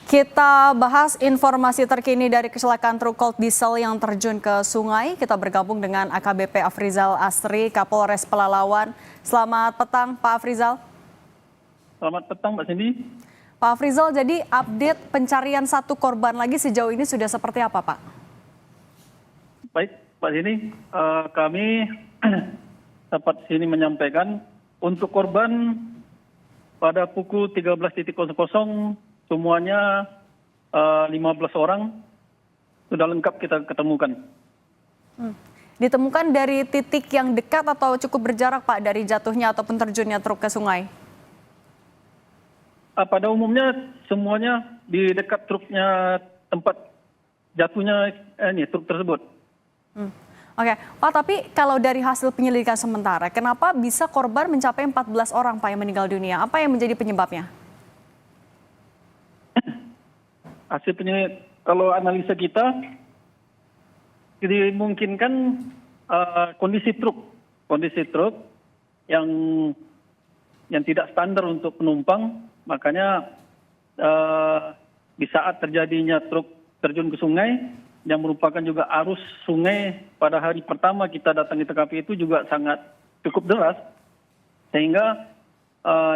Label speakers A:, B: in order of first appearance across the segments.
A: Kita bahas informasi terkini dari kecelakaan truk Colt Diesel yang terjun ke sungai. Kita bergabung dengan AKBP Afrizal Asri, Kapolres Pelalawan. Selamat petang, Pak Afrizal.
B: Selamat petang, Mbak Cindy.
A: Pak Afrizal, jadi update pencarian satu korban lagi sejauh ini sudah seperti apa, Pak?
B: Baik, Mbak Cindy, kami dapat sini menyampaikan untuk korban pada pukul 13.00 semuanya 15 orang sudah lengkap kita ketemukan.
A: Ditemukan dari titik yang dekat atau cukup berjarak, Pak, dari jatuhnya ataupun terjunnya truk ke sungai?
B: Pada umumnya semuanya di dekat truknya tempat jatuhnya truk tersebut.
A: Oke, Pak, tapi kalau dari hasil penyelidikan sementara, kenapa bisa korban mencapai 14 orang, Pak, yang meninggal dunia? Apa yang menjadi penyebabnya?
B: Hasil penyelidikan, kalau analisa kita, dimungkinkan kondisi truk yang tidak standar untuk penumpang, makanya di saat terjadinya truk terjun ke sungai, yang merupakan juga arus sungai pada hari pertama kita datang di TKP itu juga sangat cukup deras, sehingga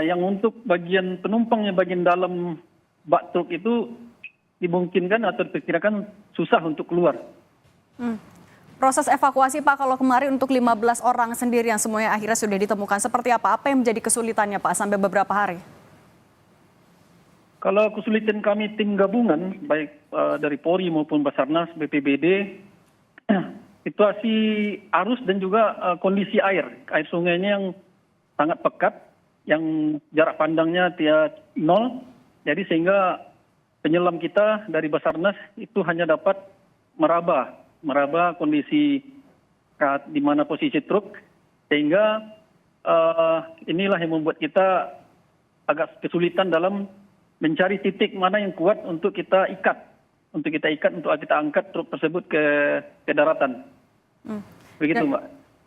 B: yang untuk bagian penumpang yang bagian dalam bak truk itu dimungkinkan atau diperkirakan susah untuk keluar.
A: Proses evakuasi, Pak, kalau kemarin untuk 15 orang sendiri yang semuanya akhirnya sudah ditemukan, seperti apa? Apa yang menjadi kesulitannya, Pak, sampai beberapa hari?
B: Kalau kesulitan kami tim gabungan, baik dari Polri maupun Basarnas, BPBD, situasi arus dan juga kondisi air sungainya yang sangat pekat, yang jarak pandangnya nol, jadi sehingga penyelam kita dari Basarnas itu hanya dapat meraba kondisi di mana posisi truk, sehingga inilah yang membuat kita agak kesulitan dalam mencari titik mana yang kuat untuk kita ikat, untuk kita angkat truk tersebut ke daratan. Begitu, Mbak.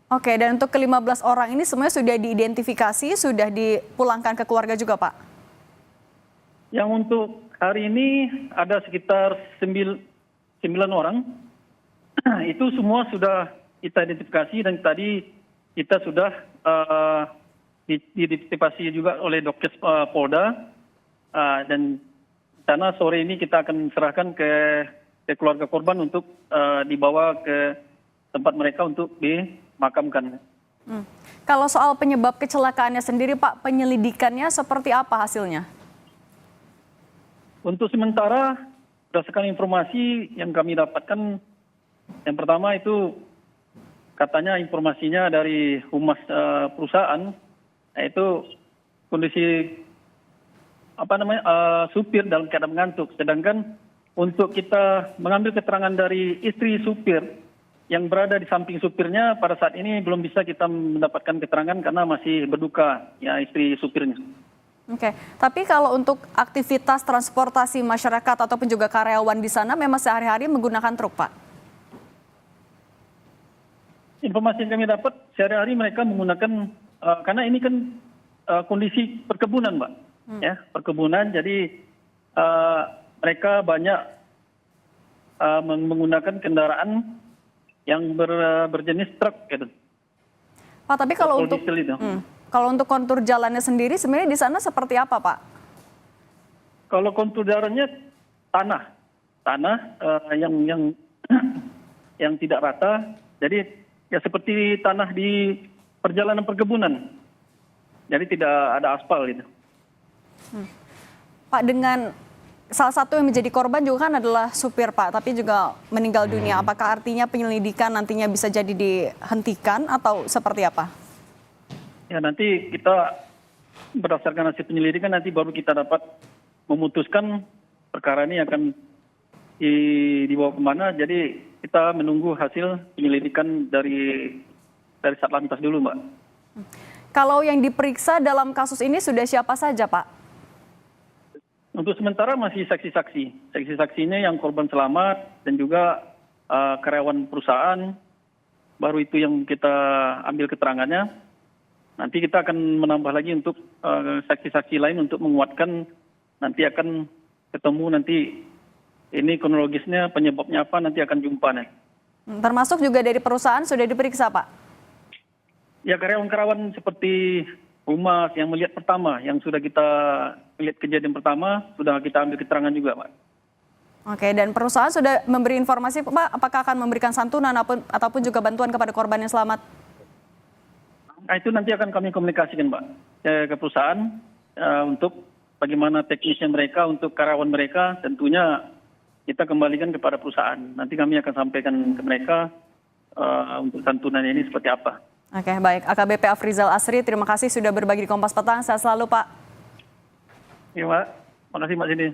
A: Oke, dan untuk ke-15 orang ini semuanya sudah diidentifikasi, sudah dipulangkan ke keluarga juga, Pak?
B: Yang untuk hari ini ada sekitar 9 orang. Itu semua sudah kita identifikasi dan tadi kita sudah diidentifikasi juga oleh Dokes Polda. Dan karena sore ini kita akan serahkan ke keluarga korban untuk dibawa ke tempat mereka untuk dimakamkan.
A: Kalau soal penyebab kecelakaannya sendiri, Pak, penyelidikannya seperti apa hasilnya?
B: Untuk sementara, berdasarkan informasi yang kami dapatkan, yang pertama itu katanya informasinya dari humas perusahaan, yaitu kondisi supir dalam keadaan mengantuk. Sedangkan untuk kita mengambil keterangan dari istri supir yang berada di samping supirnya, pada saat ini belum bisa kita mendapatkan keterangan karena masih berduka ya istri supirnya.
A: Oke, tapi kalau untuk aktivitas transportasi masyarakat ataupun juga karyawan di sana memang sehari-hari menggunakan truk, Pak?
B: Informasi yang kami dapat sehari-hari mereka menggunakan, karena ini kan kondisi perkebunan, Mbak. Ya, perkebunan, jadi mereka banyak menggunakan kendaraan yang berjenis truk, gitu.
A: Pak, tapi kalau untuk kontur jalannya sendiri sebenarnya di sana seperti apa, Pak?
B: Kalau kontur jalannya tanah yang tidak rata, jadi ya seperti tanah di perjalanan perkebunan, jadi tidak ada aspal gitu.
A: Pak, dengan salah satu yang menjadi korban juga kan adalah supir, Pak, tapi juga meninggal dunia. Apakah artinya penyelidikan nantinya bisa jadi dihentikan atau seperti apa?
B: Ya, nanti kita berdasarkan hasil penyelidikan nanti baru kita dapat memutuskan perkara ini akan dibawa kemana. Jadi kita menunggu hasil penyelidikan dari Satlantas dulu, Mbak.
A: Kalau yang diperiksa dalam kasus ini sudah siapa saja, Pak?
B: Untuk sementara masih saksi-saksi. Saksi-saksinya yang korban selamat dan juga karyawan perusahaan. Baru itu yang kita ambil keterangannya. Nanti kita akan menambah lagi untuk saksi-saksi lain untuk menguatkan nanti akan ketemu nanti ini kronologisnya penyebabnya apa nanti akan jumpa nih.
A: Termasuk juga dari perusahaan sudah diperiksa, Pak?
B: Ya karyawan-karyawan seperti Humas yang melihat pertama, yang sudah kita lihat kejadian pertama, sudah kita ambil keterangan juga, Pak.
A: Oke, dan perusahaan sudah memberi informasi, Pak, apakah akan memberikan santunan ataupun juga bantuan kepada korban yang selamat?
B: Nah, itu nanti akan kami komunikasikan, Pak, ke perusahaan untuk bagaimana teknisnya mereka, untuk karyawan mereka, tentunya kita kembalikan kepada perusahaan. Nanti kami akan sampaikan ke mereka untuk santunan ini seperti apa.
A: Oke, baik. AKBP Afrizal Asri, terima kasih sudah berbagi di Kompas Petang. Sehat selalu, Pak.
B: Iya, Pak. Terima kasih, Mbak Sini.